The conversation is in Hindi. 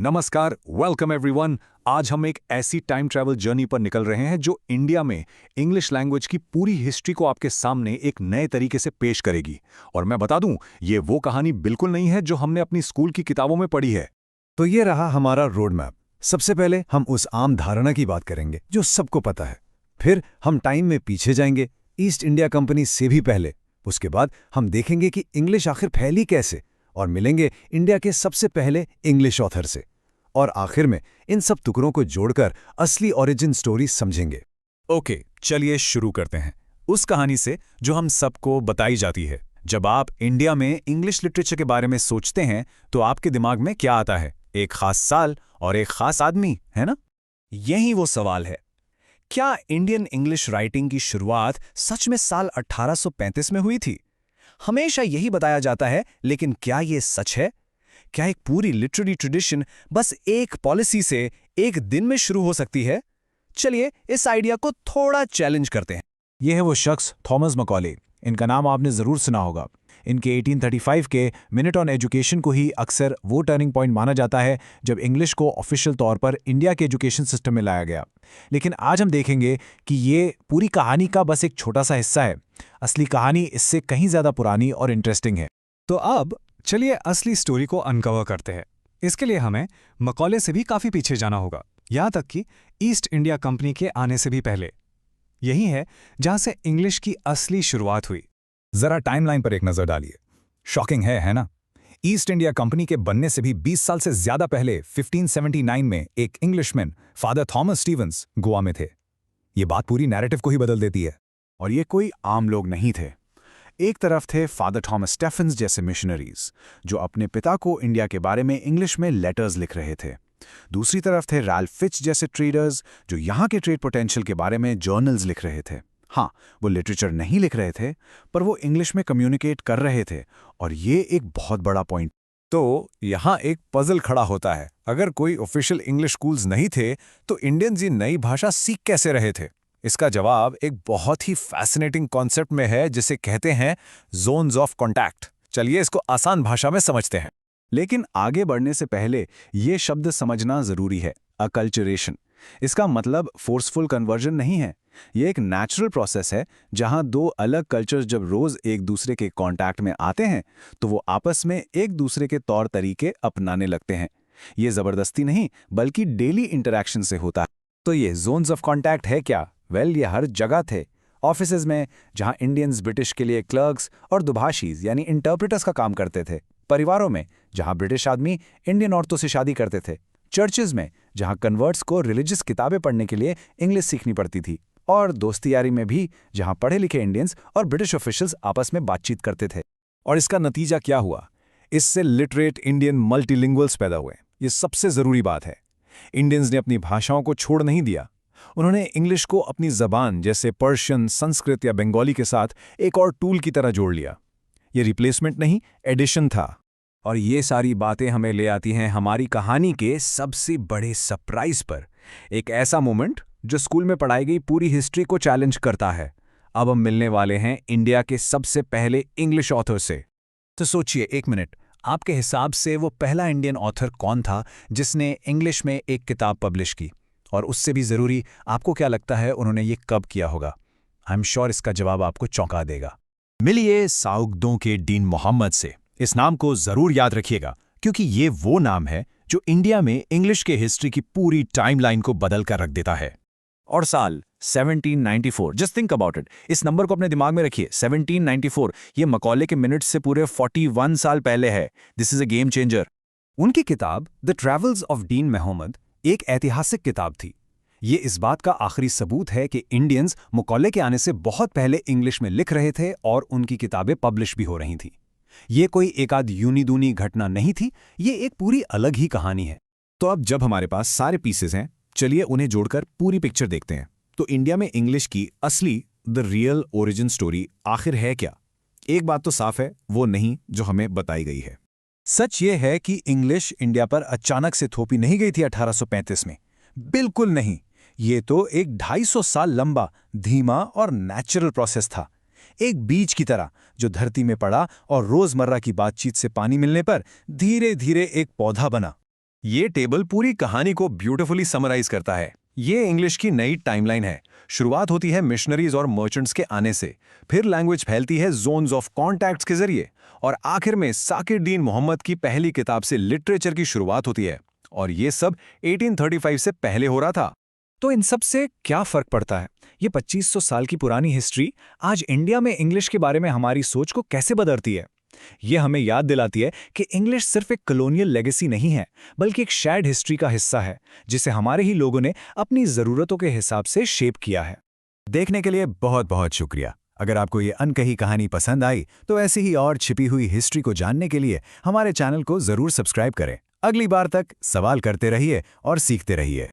नमस्कार, वेलकम एवरीवन। आज हम एक ऐसी टाइम ट्रैवल जर्नी पर निकल रहे हैं जो इंडिया में इंग्लिश लैंग्वेज की पूरी हिस्ट्री को आपके सामने एक नए तरीके से पेश करेगी। और मैं बता दूं, ये वो कहानी बिल्कुल नहीं है जो हमने अपनी स्कूल की किताबों में पढ़ी है। तो ये रहा हमारा रोड मैप। सबसे पहले हम उस आम धारणा की बात करेंगे जो सबको पता है। फिर हम टाइम में पीछे जाएंगे, ईस्ट इंडिया कंपनी से भी पहले। उसके बाद हम देखेंगे कि इंग्लिश आखिर फैली कैसे, और मिलेंगे इंडिया के सबसे पहले इंग्लिश ऑथर से। और आखिर में इन सब टुकड़ों को जोड़कर असली ओरिजिन स्टोरी समझेंगे। ओके, चलिए शुरू करते हैं उस कहानी से जो हम सबको बताई जाती है। जब आप इंडिया में इंग्लिश लिटरेचर के बारे में सोचते हैं तो आपके दिमाग में क्या आता है? एक खास साल और एक खास आदमी, है ना? यही वो सवाल है। क्या इंडियन इंग्लिश राइटिंग की शुरुआत सच में साल 1835 में हुई थी? हमेशा यही बताया जाता है, लेकिन क्या ये सच है? क्या एक पूरी लिटरेरी ट्रेडिशन बस एक पॉलिसी से एक दिन में शुरू हो सकती है? चलिए इस आइडिया को थोड़ा चैलेंज करते हैं। ये है वो शख्स, थॉमस मैकॉले। इनका नाम आपने ज़रूर सुना होगा। इनके 1835 के मिनट ऑन एजुकेशन को ही अक्सर वो टर्निंग पॉइंट माना जाता है जब इंग्लिश को ऑफिशियल तौर पर इंडिया के एजुकेशन सिस्टम में लाया गया। लेकिन आज हम देखेंगे कि ये पूरी कहानी का बस एक छोटा सा हिस्सा है। असली कहानी इससे कहीं ज़्यादा पुरानी और इंटरेस्टिंग है। तो अब चलिए असली स्टोरी को अनकवर करते हैं। इसके लिए हमें मैकॉले से भी काफ़ी पीछे जाना होगा, यहाँ तक कि ईस्ट इंडिया कंपनी के आने से भी पहले। यही है जहाँ से इंग्लिश की असली शुरुआत हुई। जरा टाइमलाइन पर एक नजर डालिए। शॉकिंग है ना? ईस्ट इंडिया कंपनी के बनने से भी 20 साल से ज्यादा पहले 1579 में एक Englishman father Thomas Stevens Goa में थे। ये बात पूरी नैरेटिव को ही बदल देती है। और ये कोई आम लोग नहीं थे। एक तरफ थे फादर थॉमस स्टेफेंस जैसे मिशनरीज जो अपने पिता को इंडिया के बारे में इंग्लिश में लेटर्स लिख रहे थे। दूसरी तरफ थे रैल्फ फिच जैसे ट्रेडर्स जो यहाँ के ट्रेड पोटेंशियल के बारे में जर्नल्स लिख रहे थे। हाँ, वो लिटरेचर नहीं लिख रहे थे, पर वो इंग्लिश में कम्युनिकेट कर रहे थे। और ये एक बहुत बड़ा पॉइंट। तो यहाँ एक पजल खड़ा होता है। अगर कोई ऑफिशियल इंग्लिश स्कूल्स नहीं थे तो इंडियंस ये नई भाषा सीख कैसे रहे थे? इसका जवाब एक बहुत ही फैसिनेटिंग कॉन्सेप्ट में है जिसे कहते हैं जोन्स ऑफ कॉन्टैक्ट। चलिए इसको आसान भाषा में समझते हैं। लेकिन आगे बढ़ने से पहले ये शब्द समझना जरूरी है। अकल्चरेशन, इसका मतलब फोर्सफुल कन्वर्जन नहीं है। ये एक नेचुरल प्रोसेस है जहां दो अलग कल्चर्स जब रोज एक दूसरे के कांटेक्ट में आते हैं तो वो आपस में एक दूसरे के तौर तरीके अपनाने लगते हैं। ये जबरदस्ती नहीं बल्कि डेली इंटरेक्शन से होता है। तो ये जोन्स ऑफ कॉन्टैक्ट है क्या? ये हर जगह थे। ऑफिसेज में जहां इंडियंस ब्रिटिश के लिए क्लर्क्स और दुभाषीज यानी इंटरप्रेटर्स का काम करते थे। परिवारों में जहां ब्रिटिश आदमी इंडियन औरतों से शादी करते थे। चर्चेज में जहां कन्वर्ट्स को रिलीजियस किताबें पढ़ने के लिए इंग्लिश सीखनी पड़ती थी। और दोस्ती यारी में भी जहां पढ़े लिखे इंडियंस और ब्रिटिश ऑफिशियल्स आपस में बातचीत करते थे। और इसका नतीजा क्या हुआ? इससे लिटरेट इंडियन मल्टीलिंगुअल्स पैदा हुए। ये सबसे जरूरी बात है। इंडियंस ने अपनी भाषाओं को छोड़ नहीं दिया। उन्होंने इंग्लिश को अपनी जबान जैसे पर्शियन, संस्कृत या बंगाली के साथ एक और टूल की तरह जोड़ लिया। ये रिप्लेसमेंट नहीं, एडिशन था। और ये सारी बातें हमें ले आती हैं हमारी कहानी के सबसे बड़े सरप्राइज पर। एक ऐसा मोमेंट जो स्कूल में पढ़ाई गई पूरी हिस्ट्री को चैलेंज करता है। अब हम मिलने वाले हैं इंडिया के सबसे पहले इंग्लिश ऑथर से। तो सोचिए एक मिनट, आपके हिसाब से वो पहला इंडियन ऑथर कौन था जिसने इंग्लिश में एक किताब पब्लिश की? और उससे भी ज़रूरी, आपको क्या लगता है उन्होंने ये कब किया होगा? आई एम श्योर इसका जवाब आपको चौंका देगा। मिलिए साउगदों के डीन मोहम्मद से। इस नाम को जरूर याद रखिएगा क्योंकि ये वो नाम है जो इंडिया में इंग्लिश के हिस्ट्री की पूरी टाइमलाइन को बदल कर रख देता है। और साल 1794, जस्ट थिंक अबाउट इट। इस नंबर को अपने दिमाग में रखिए, 1794। ये मैकॉले के मिनट से पूरे 41 साल पहले है। This is a game changer. उनकी किताब the travels of Dean Mohammad एक ऐतिहासिक किताब थी। ये इस बात का आखिरी सबूत है कि इंडियंस मैकॉले के आने से बहुत पहले इंग्लिश में लिख रहे थे और उनकी किताबें पब्लिश भी हो रही थीं। ये कोई एकाध यूनी दूनी घटना नहीं थी, ये एक पूरी अलग ही कहानी है। तो अब जब हमारे पास सारे पीसेस हैं, चलिए उन्हें जोड़कर पूरी पिक्चर देखते हैं। तो इंडिया में इंग्लिश की असली द रियल ओरिजिन स्टोरी आखिर है क्या? एक बात तो साफ है, वो नहीं जो हमें बताई गई है। सच ये है कि इंग्लिश इंडिया पर अचानक से थोपी नहीं गई थी 1835 में। बिल्कुल नहीं। ये तो एक 250 साल लंबा, धीमा और नेचुरल प्रोसेस था। एक बीज की तरह जो धरती में पड़ा और रोजमर्रा की बातचीत से पानी मिलने पर धीरे धीरे एक पौधा बना। ये टेबल पूरी कहानी को ब्यूटीफुली समराइज करता है। ये इंग्लिश की नई टाइमलाइन है। शुरुआत होती है मिशनरीज और मर्चेंट्स के आने से, फिर लैंग्वेज फैलती है जोन्स ऑफ कॉन्टैक्ट्स के जरिए, और आखिर में साकिर-उद-दीन मोहम्मद की पहली किताब से लिटरेचर की शुरुआत होती है। और ये सब 1835 से पहले हो रहा था। तो इन सब से क्या फर्क पड़ता है? ये 2500 साल की पुरानी हिस्ट्री आज इंडिया में इंग्लिश के बारे में हमारी सोच को कैसे बदलती है? ये हमें याद दिलाती है कि इंग्लिश सिर्फ एक कॉलोनियल लेगेसी नहीं है, बल्कि एक शेयर्ड हिस्ट्री का हिस्सा है, जिसे हमारे ही लोगों ने अपनी ज़रूरतों के हिसाब से शेप किया है। देखने के लिए बहुत बहुत शुक्रिया। अगर आपको ये अनकही कहानी पसंद आई तो ऐसी ही और छिपी हुई हिस्ट्री को जानने के लिए हमारे चैनल को जरूर सब्सक्राइब करें। अगली बार तक सवाल करते रहिए और सीखते रहिए।